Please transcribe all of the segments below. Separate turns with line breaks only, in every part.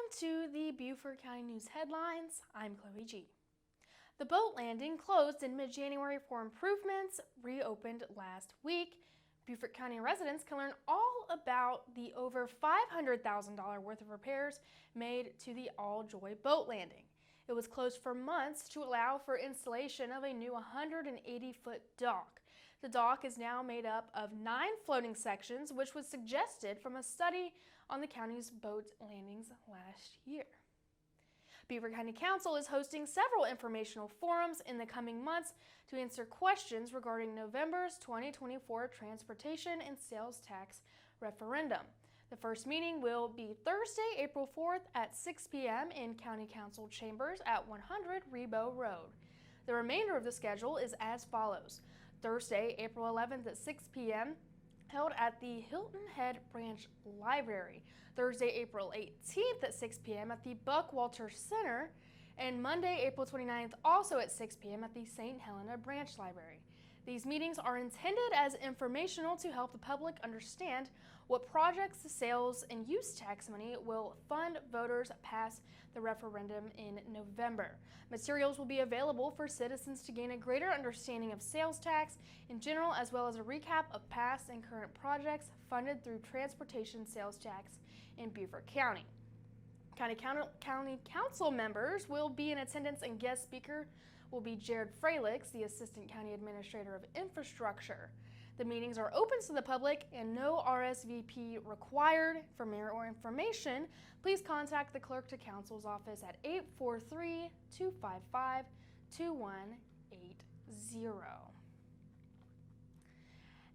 Welcome to the Beaufort County News Headlines. I'm Chloe G. The boat landing closed in mid-January for improvements, reopened last week. Beaufort County residents can learn all about the over $500,000 worth of repairs made to the All Joy boat landing. It was closed for months to allow for installation of a new 180-foot dock. The dock is now made up of 9 floating sections, which was suggested from a study on the county's boat landings last year. Beaufort County Council is hosting several informational forums in the coming months to answer questions regarding November's 2024 transportation and sales tax referendum. The first meeting will be Thursday, April 4th at 6 p.m. in County Council Chambers at 100 Rebo Road. The remainder of the schedule is as follows. Thursday, April 11th at 6 p.m. held at the Hilton Head Branch Library. Thursday, April 18th at 6 p.m. at the Buckwalter Center. And Monday, April 29th also at 6 p.m. at the St. Helena Branch Library. These meetings are intended as informational to help the public understand what projects the sales and use tax money will fund voters pass the referendum in November. Materials will be available for citizens to gain a greater understanding of sales tax in general, as well as a recap of past and current projects funded through transportation sales tax in Beaufort County. County Council members will be in attendance, and guest speaker will be Jared Fralix, the Assistant County Administrator of Infrastructure. The meetings are open to the public and no RSVP required. For more information, please contact the Clerk to Council's office at 843-255-2180.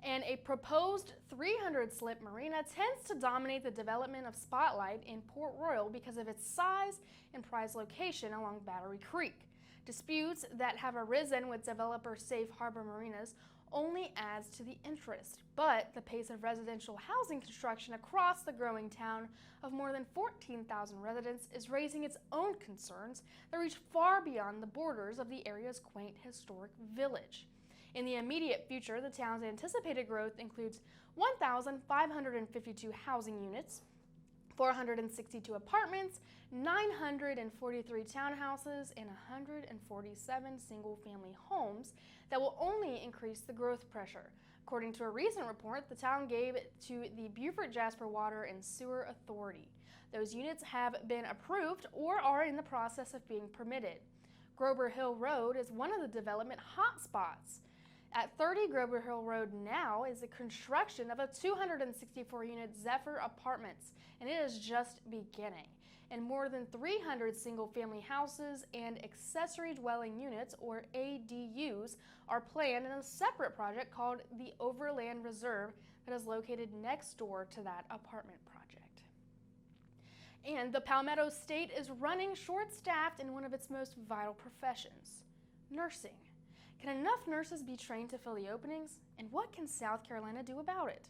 And a proposed 300-slip marina tends to dominate the development of Spotlight in Port Royal because of its size and prized location along Battery Creek. Disputes that have arisen with developer Safe Harbor Marinas only adds to the interest, but the pace of residential housing construction across the growing town of more than 14,000 residents is raising its own concerns that reach far beyond the borders of the area's quaint historic village. In the immediate future, the town's anticipated growth includes 1,552 housing units, 462 apartments, 943 townhouses, and 147 single-family homes that will only increase the growth pressure. According to a recent report the town gave to the Beaufort Jasper Water and Sewer Authority. Those units have been approved or are in the process of being permitted. Grover Hill Road is one of the development hotspots. At 30 Grover Hill Road now is the construction of a 264-unit Zephyr Apartments, and it is just beginning. And more than 300 single-family houses and accessory dwelling units, or ADUs, are planned in a separate project called the Overland Reserve that is located next door to that apartment project. And the Palmetto State is running short-staffed in one of its most vital professions, nursing. Can enough nurses be trained to fill the openings? And what can South Carolina do about it?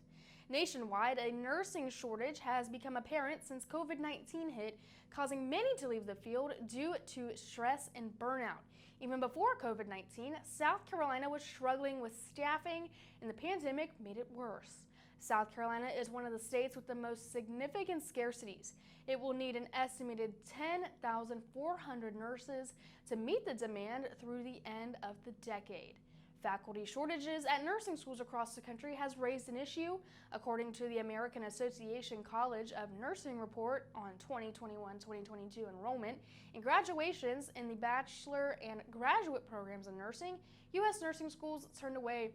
Nationwide, a nursing shortage has become apparent since COVID-19 hit, causing many to leave the field due to stress and burnout. Even before COVID-19, South Carolina was struggling with staffing, and the pandemic made it worse. South Carolina is one of the states with the most significant scarcities. It will need an estimated 10,400 nurses to meet the demand through the end of the decade. Faculty shortages at nursing schools across the country has raised an issue, according to the American Association College of Nursing report on 2021-2022 enrollment. In graduations in the bachelor and graduate programs in nursing, U.S. nursing schools turned away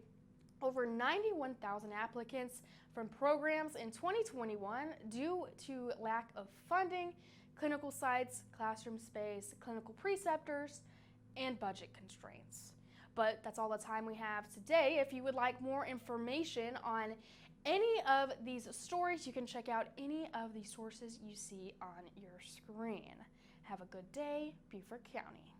over 91,000 applicants from programs in 2021 due to lack of funding, clinical sites, classroom space, clinical preceptors, and budget constraints. But that's all the time we have today. If you would like more information on any of these stories, you can check out any of the sources you see on your screen. Have a good day, Beaufort County.